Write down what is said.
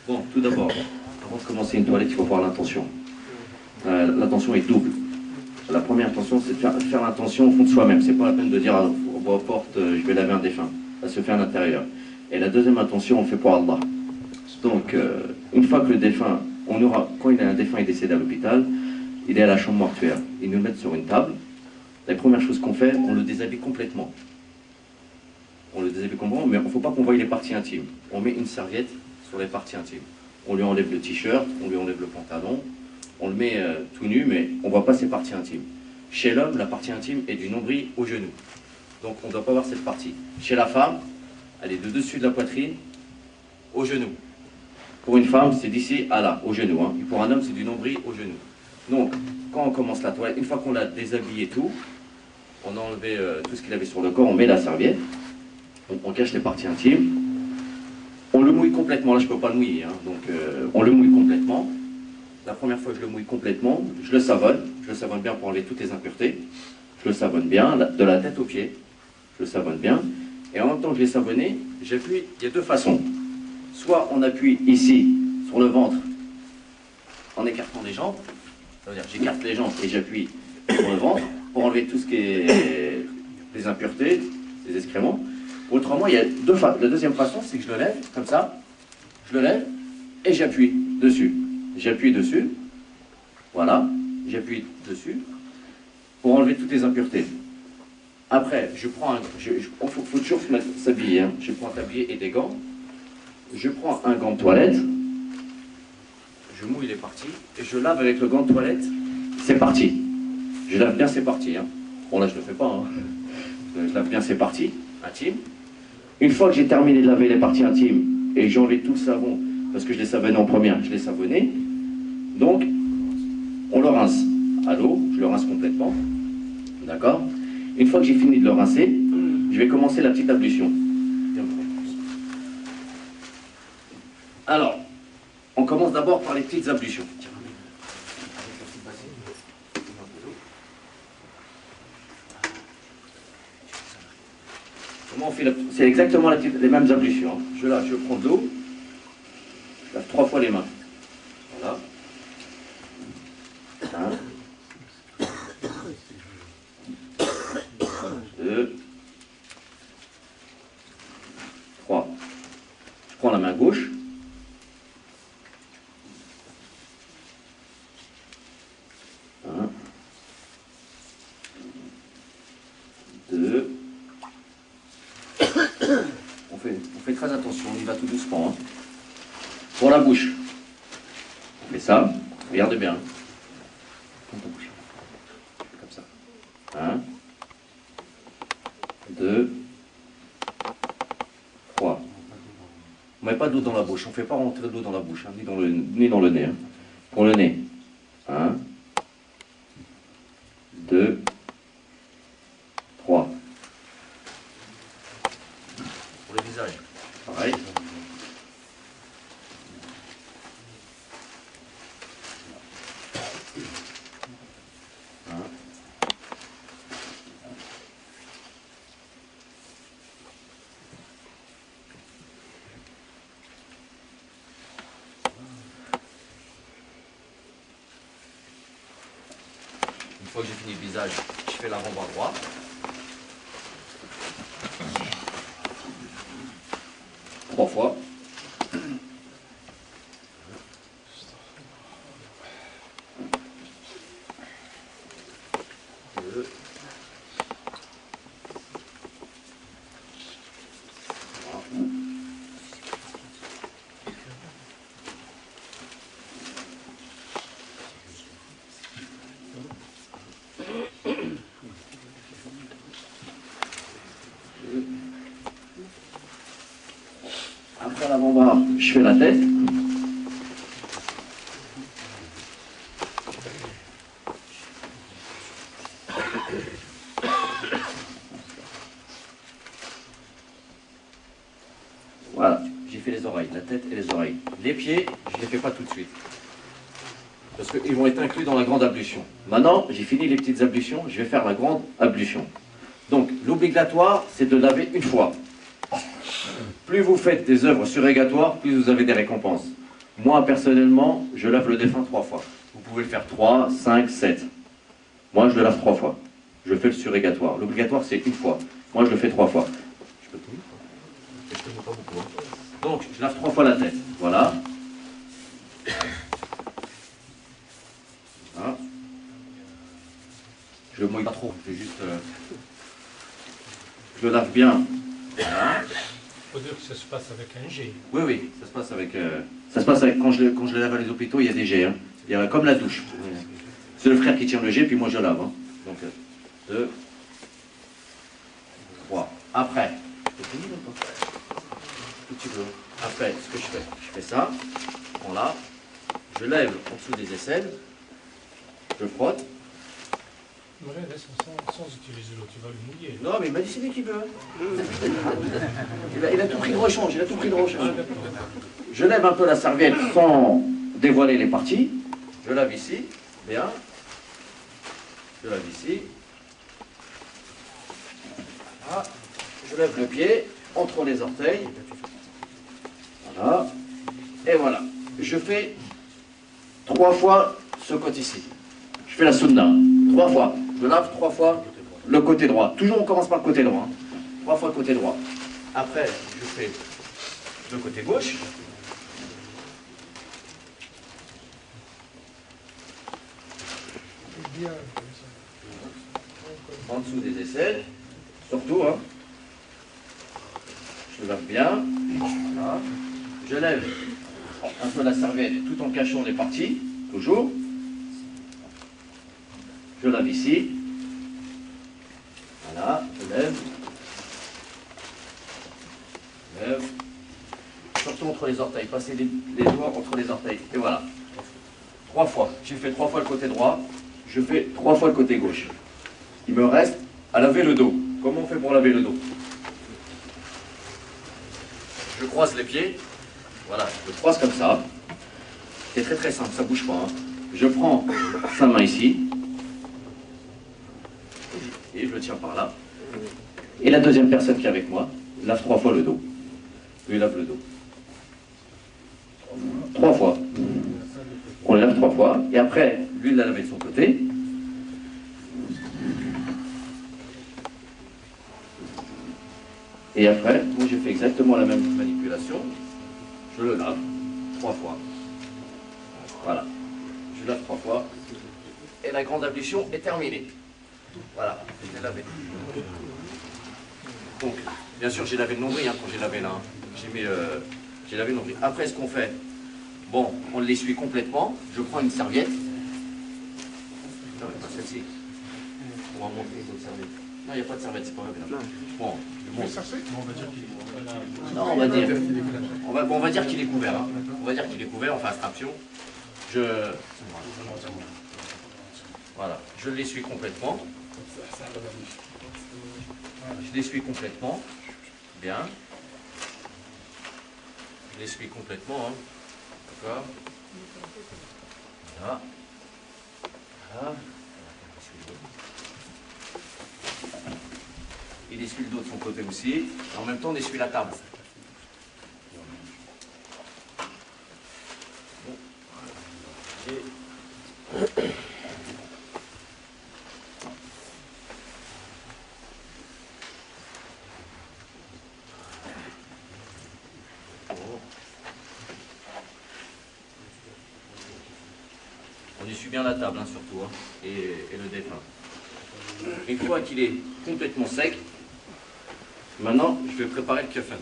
Bon, tout d'abord, avant de commencer une toilette, il faut voir l'intention. L'intention est double. La première intention, c'est de faire l'intention au fond de soi-même. C'est pas la peine de dire à voix forte, je vais laver un défunt. Ça se fait à l'intérieur. Et la deuxième intention, on le fait pour Allah. Donc, une fois que le défunt, quand il a un défunt est décédé à l'hôpital, il est à la chambre mortuaire. Ils nous le mettent sur une table. La première chose qu'on fait, on le déshabille complètement. On le déshabille complètement, mais il ne faut pas qu'on voie les parties intimes. On met une serviette sur les parties intimes. On lui enlève le t-shirt, on lui enlève le pantalon, on le met tout nu, mais on ne voit pas ses parties intimes. Chez l'homme, la partie intime est du nombril au genou. Donc on ne doit pas voir cette partie. Chez la femme, elle est de dessus de la poitrine au genou. Pour une femme, c'est d'ici à là, au genou. Hein. Et pour un homme, c'est du nombril au genou. Donc, quand on commence la toilette, une fois qu'on l'a déshabillé tout, on a enlevé tout ce qu'il avait sur le corps, on met la serviette, on cache les parties intimes, on le mouille complètement. Là, je ne peux pas le mouiller, hein. Donc on le mouille complètement. La première fois que je le mouille complètement, je le savonne bien pour enlever toutes les impuretés. Je le savonne bien, de la tête aux pieds, je le savonne bien. Et en même temps que je l'ai savonné, j'appuie, il y a deux façons. Soit on appuie ici, sur le ventre, en écartant les jambes. C'est-à-dire j'écarte les jambes et j'appuie sur le ventre pour enlever tout ce qui est les impuretés, les excréments. Autrement, il y a la deuxième façon, c'est que je le lève, comme ça, je le lève et j'appuie dessus. J'appuie dessus, voilà, j'appuie dessus pour enlever toutes les impuretés. Après, je prends faut toujours s'habiller, hein. Je prends un tablier et des gants, je prends un gant de toilette, je mouille les parties et je lave avec le gant de toilette, c'est parti. Je lave bien ces parties, hein. Bon là je ne le fais pas, hein. Je lave bien ces parties intimes. Une fois que j'ai terminé de laver les parties intimes et j'ai enlevé tout le savon, parce que je l'ai savonné en première, je l'ai savonné, donc on le rince à l'eau, je le rince complètement, d'accord? Une fois que j'ai fini de le rincer, je vais commencer la petite ablution. Alors, on commence d'abord par les petites ablutions. Comment on fait c'est exactement les mêmes ablutions. Hein. Je prends de l'eau, je lave 3 fois les mains. Voilà. 1, 2, 3. Je prends la main gauche. 1, 2. On fait très attention, on y va tout doucement. Hein. Pour la bouche, on fait ça. Regardez bien. Comme ça. 1, 2, 3. On ne met pas d'eau dans la bouche, on ne fait pas rentrer de l'eau dans la bouche, hein, ni dans le nez. Hein. Pour le nez. 1, 2, 3. Pour le visage, pareil. Une fois que j'ai fini le visage, je fais l'avant-bras droit. Trois fois. 2. 3. Après l'avant-bras, je fais la tête. Voilà, j'ai fait les oreilles, la tête et les oreilles. Les pieds, je ne les fais pas tout de suite. parce qu'ils vont être inclus dans la grande ablution. Maintenant, j'ai fini les petites ablutions, je vais faire la grande ablution. Donc, l'obligatoire, c'est de laver une fois. Plus vous faites des œuvres surrogatoires, plus vous avez des récompenses. Moi, personnellement, je lave le défunt 3 fois. Vous pouvez le faire 3, 5, 7. Moi, je le lave 3 fois. Je fais le surrogatoire. L'obligatoire, c'est une fois. Moi, je le fais 3 fois. Je peux tout mettre, je peux pas beaucoup, hein. Donc, je lave 3 fois la tête. Voilà. Voilà. Je le mouille pas trop. Je vais juste... Je le lave bien. Voilà. Il faut dire que ça se passe avec un G. Oui, oui, ça se passe avec... quand je le lave à les hôpitaux, il y a des jets. Hein. Il y a comme la douche. C'est le frère qui tient le jet, puis moi je lave. Hein. Donc, 2, 3. Après, c'est fini ou pas? Tout petit peu. Après, ce que je fais ça, je prends là, je lève en dessous des aisselles, je frotte. Ouais, laisse sans utiliser l'eau, tu vas le mouiller. Non, mais il m'a dit c'est lui qui veut. Il a tout pris de rechange, Je lève un peu la serviette sans dévoiler les parties. Je lave ici, bien. Je lave ici. Voilà. Je lève le pied entre les orteils. Voilà. Et voilà. Je fais 3 fois ce côté-ci. Je fais la sunna. 3 fois. Je lave 3 fois le côté droit. Toujours on commence par le côté droit. 3 fois le côté droit. Après, je fais le côté gauche. En dessous des aisselles. Surtout, hein. Je le lave bien. Voilà. Je lève un peu la serviette tout en cachant les parties. Toujours. Je lave ici. Voilà, je lève. Je lève. Surtout entre les orteils. Passez les doigts entre les orteils. Et voilà. 3 fois. J'ai fait 3 fois le côté droit. Je fais 3 fois le côté gauche. Il me reste à laver le dos. Comment on fait pour laver le dos? Je croise les pieds. Voilà, je croise comme ça. C'est très très simple, ça ne bouge pas. Hein. Je prends sa main ici. Et je le tiens par là. Et la deuxième personne qui est avec moi lave 3 fois le dos. Lui lave le dos. 3 fois. On le lave 3 fois. Et après, lui il l'a lavé de son côté. Et après, moi j'ai fait exactement la même manipulation. Je le lave 3 fois. Voilà. Je lave 3 fois. Et la grande ablution est terminée. Voilà, je l'ai lavé. Donc, bien sûr, j'ai lavé le nombril hein, quand j'ai lavé là. Hein. J'ai lavé le nombril. Après, ce qu'on fait, bon, on l'essuie complètement. Je prends une serviette. Non, mais pas celle-ci. On va montrer les autres serviettes. Non, il n'y a pas de serviette, c'est pas grave. Bon, non, on va dire qu'il est couvert. Hein. On va dire qu'il est couvert, on fait abstraction. Voilà, je l'essuie complètement. Je l'essuie complètement. Bien. Je l'essuie complètement. Hein. D'accord. Voilà. Voilà. Il essuie le dos de son côté aussi. Et en même temps, on essuie la table. Et... On essuie bien la table, hein, surtout, hein, et le défunt. Une fois qu'il est complètement sec, maintenant, je vais préparer le kafan.